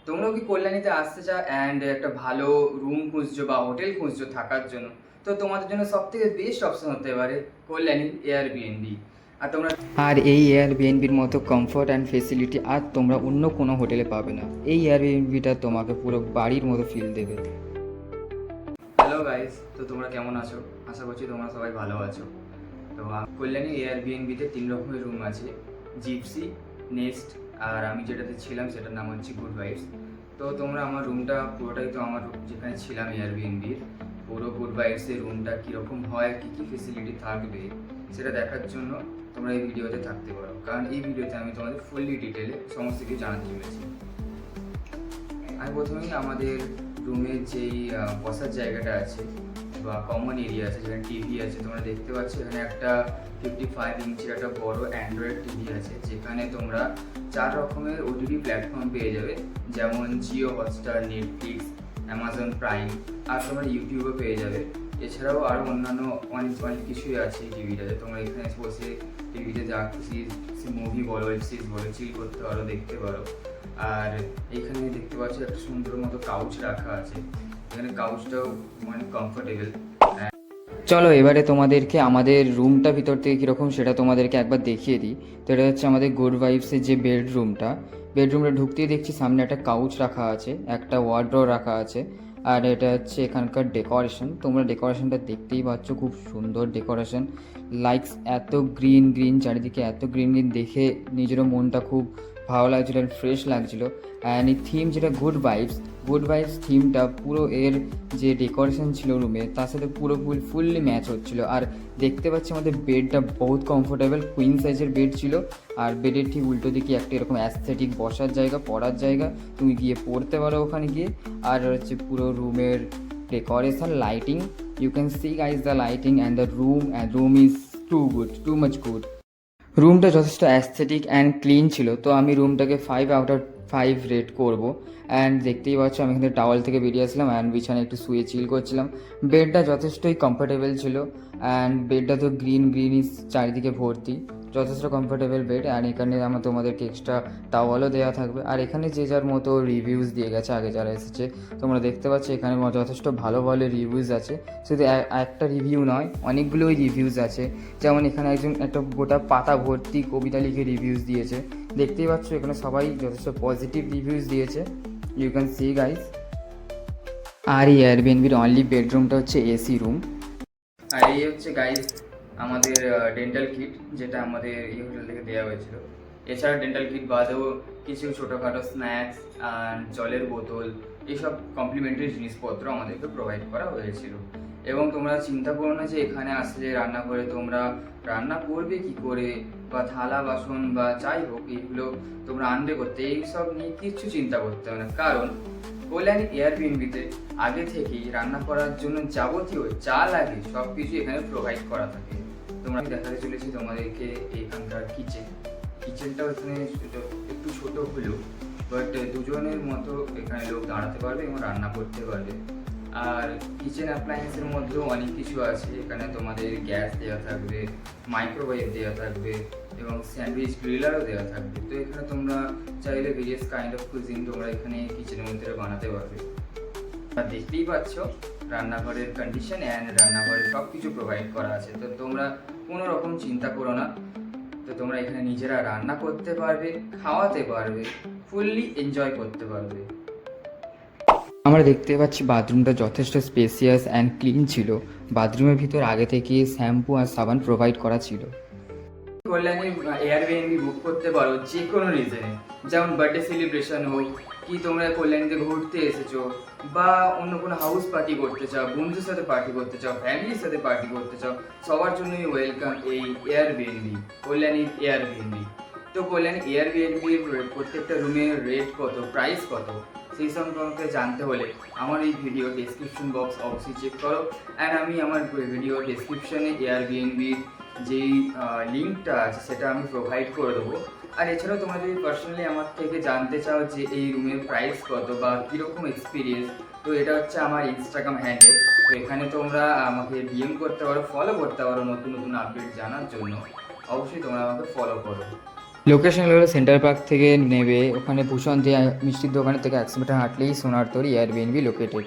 তোমরাও কি কল্যাণীতে আসতে চাও অ্যান্ড একটা ভালো রুম খুঁজছো বা হোটেল খুঁজছো থাকার জন্য, তো তোমাদের জন্য সবথেকে বেস্ট অপশন হতে পারে কল্যাণীর এয়ারবিএনবি। আর এই এয়ারবিএনবির মতো কমফোর্ট অ্যান্ড ফেসিলিটি আর তোমরা অন্য কোনো হোটেলে পাবে না। এই এয়ারবিএনবিটা তোমাকে পুরো বাড়ির মতো ফিল দেবে। হ্যালো গাইস, তো তোমরা কেমন আছো? আশা করছি তোমরা সবাই ভালো আছো। তো কল্যাণী এয়ারবিএনবিতে 3 রকমের রুম আছে, জিপসি, নেস্ট, আর আমি যেটাতে ছিলাম সেটার নাম হচ্ছে গুড ভাইবস। তো তোমরা আমার রুমটা পুরোটাই তো আমার যেখানে ছিলাম এয়ারবিএনবির পুরো গুড ভাইবসের রুমটা কীরকম হয়, কী কী ফেসিলিটি থাকবে সেটা দেখার জন্য তোমরা এই ভিডিওতে থাকতে পারো, কারণ এই ভিডিওতে আমি তোমাদের ফুললি ডিটেলে সমস্ত কিছু জানাতে চলেছি। আমি প্রথমেই আমাদের রুমের যেই বসার জায়গাটা আছে বা কমন এরিয়া আছে, যেখানে টিভি আছে, তোমরা দেখতে পাচ্ছ এখানে একটা 55 ইঞ্চির একটা বড় অ্যান্ড্রয়েড টিভি আছে, যেখানে তোমরা 4 রকমের ওটিটি প্ল্যাটফর্ম পেয়ে যাবে, যেমন Jio Hotstar, Netflix, Amazon Prime, আর তোমরা ইউটিউবও পেয়ে যাবে। এছাড়াও আরও অন্যান্য অনেক অনেক কিছুই আছে এই টিভিটাতে। তোমরা এখানে বসে টিভিতে যা খুশি মুভি বলো, ওয়েব সিরিজ বলো, চিল করতে পারো, দেখতে পারো। আর এখানে দেখতে পাচ্ছ একটা সুন্দর মতো কাউচ রাখা আছে, এখানে কাউচটাও অনেক কমফোর্টেবল। চলো এবারে তোমাদেরকে আমাদের রুমটা ভিতর থেকে কীরকম সেটা তোমাদেরকে একবার দেখিয়ে দিই। তো এটা হচ্ছে আমাদের গুড ভাইবসের যে বেডরুমটা ঢুকতেই দেখছি সামনে একটা কাউচ রাখা আছে, একটা ওয়ার্ড্রো রাখা আছে, আর এটা হচ্ছে এখানকার ডেকোরেশন। তোমরা ডেকোরেশনটা দেখতেই পাচ্ছ, খুব সুন্দর ডেকোরেশন। লাইকস এত গ্রিন গ্রিন, চারিদিকে এত গ্রিন গ্রিন, দেখে নিজেরও মনটা খুব ভালো লাগছিলো, ফ্রেশ লাগছিলো। অ্যান্ড এই থিম যেটা গুড ভাইবস থিমটা পুরো এর যে ডেকোরেশন ছিল রুমে তার সাথে পুরো ফুললি ম্যাচ হচ্ছিলো। আর দেখতে পাচ্ছি আমাদের বেডটা বহুত কমফোর্টেবল, কুইন সাইজের বেড ছিল। আর বেডের ঠিক উল্টো দিকে একটা এরকম অ্যাস্থেটিক বসার জায়গা, পড়ার জায়গা, তুমি গিয়ে পড়তে পারো ওখানে গিয়ে। আর হচ্ছে পুরো রুমের decoration, lighting, you can see guys the lighting and the room is too much good. রুমটা যথেষ্ট অ্যাস্থেটিক অ্যান্ড ক্লিন ছিল, তো আমি রুমটাকে 5/5 রেট করব। অ্যান্ড দেখতেই পাচ্ছ আমি এখানে টাওয়াল থেকে বেরিয়ে আসলাম অ্যান্ড বিছানায় একটু শুয়ে চিল করছিলাম। বেডটা যথেষ্টই কমফোর্টেবল ছিল, অ্যান্ড বেডটা তো গ্রিনিশ চারিদিকে ভর্তি, যথেষ্ট কমফোর্টেবল বেড। অ্যান্ড এখানে আমার তোমাদেরকে এক্সট্রা টাওয়ালও দেওয়া থাকবে। আর এখানে যে যার মতো রিভিউজ দিয়ে গেছে আগে যারা এসেছে, তোমরা দেখতে পাচ্ছ এখানে যথেষ্ট ভালো ভালো রিভিউজ আছে। শুধু একটা রিভিউ নয়, অনেকগুলোই রিভিউজ আছে। যেমন এখানে একটা গোটা পাতা ভর্তি কবিতা লিখে রিভিউজ দিয়েছে, দেখতেই পাচ্ছ এখানে সবাই যথেষ্ট পজিটিভ রিভিউজ দিয়েছে, ইউ ক্যান সি গাইজ। আর এই এয়ারবিএনবির অনলি বেডরুমটা হচ্ছে এসি রুম। আর এই হচ্ছে গাইজ আমাদের ডেন্টাল কিট, যেটা আমাদের এই হোটেল থেকে দেওয়া হয়েছিল। এছাড়া ডেন্টাল কিট বাদেও কিছু ছোটোখাটো স্ন্যাক্স আর জলের বোতল, এইসব কমপ্লিমেন্টারি জিনিসপত্র আমাদেরকে প্রোভাইড করা হয়েছিল। এবং তোমরা চিন্তা করো না যে এখানে আসলে রান্নাঘরে তোমরা রান্না করবে কি করে, বা থালা বাসন বা যাই হোক এইগুলো তোমরা আনবে করতে, এইসব নিয়ে কিচ্ছু চিন্তা করতে হবে না, কারণ কল্যাণী এয়ারবিএনবিতে আগে থেকেই রান্না করার জন্য যাবতীয় যা লাগে সব কিছু এখানে প্রোভাইড করা থাকে। তোমরা দেখাতে চলেছি তোমাদেরকে এখানকার কিচেনটাও এখানে একটু ছোট হলেও বাট দুজনের মতো এখানে লোক দাঁড়াতে পারবে এবং রান্না করতে পারবে। আর কিচেন অ্যাপ্লায়েন্সের মধ্যেও অনেক কিছু আছে, এখানে তোমাদের গ্যাস দেওয়া থাকবে, মাইক্রোওয়েভ দেওয়া থাকবে এবং স্যান্ডউইচ গ্রিলারও দেওয়া থাকবে। তো এখানে তোমরা চাইলে ভেরিয়াস কাইন্ড অফ কুজিন তোমরা এখানে কিচেনের মধ্যে বানাতে পারবে। আর দেখতেই পাচ্ছ রান্নাঘরের কন্ডিশন অ্যান্ড রান্নাঘরের সব কিছু প্রোভাইড করা আছে, তো তোমরা কোনো রকম চিন্তা করো না। তো তোমরা এখানে নিজেরা রান্না করতে পারবে, খাওয়াতে পারবে, ফুললি এনজয় করতে পারবে। আমরা দেখতে পাচ্ছি বাথরুমটা যথেষ্ট স্পেসিয়াস অ্যান্ড ক্লিন ছিল। বাথরুমের ভিতর আগে থেকে শ্যাম্পু আর সাবান প্রোভাইড করা ছিল। কল্যাণী এয়ারবিএনবি বুক করতে পারো যে কোনো রিজনে, যেমন বার্থডে সেলিব্রেশন হোক, কি তোমরা কল্যাণীতে ঘুরতে এসেছো, বা অন্য কোনো হাউস পার্টি করতে চাও, বন্ধুর সাথে পার্টি করতে চাও, ফ্যামিলির সাথে পার্টি করতে চাও, সবার জন্যই ওয়েলকাম এই এয়ারবিএনবি, কল্যাণী এয়ারবিএনবি। তো কল্যাণী এয়ারবিএনবির প্রত্যেকটা রুমের রেট কত, প্রাইস কত, সেই সম্পর্কে জানতে হলে আমার এই ভিডিও ডেসক্রিপশন বক্স অবশ্যই চেক করো। অ্যান্ড আমি আমার ভিডিও ডেসক্রিপশনে এয়ারবিএনবির যেই লিঙ্কটা আছে সেটা আমি প্রোভাইড করে দেবো। আর এছাড়াও তোমরা যদি পার্সোনালি আমার থেকে জানতে চাও যে এই রুমের প্রাইস কত বা কীরকম এক্সপিরিয়েন্স, তো এটা হচ্ছে আমার ইনস্টাগ্রাম হ্যান্ডেল। তো এখানে তোমরা আমাকে ডিএম করতে পারো, ফলো করতে পারো নতুন নতুন আপডেট জানার জন্য। অবশ্যই তোমরা আমাকে ফলো করো। লোকেশন হলো সেন্টার পার্ক থেকে নেবে, ওখানে ভূষণ দিয়ে মিষ্টির দোকানের থেকে 100 মিটার হাঁটলেই সোনার তরী এয়ারবিএনবি লোকেটেড।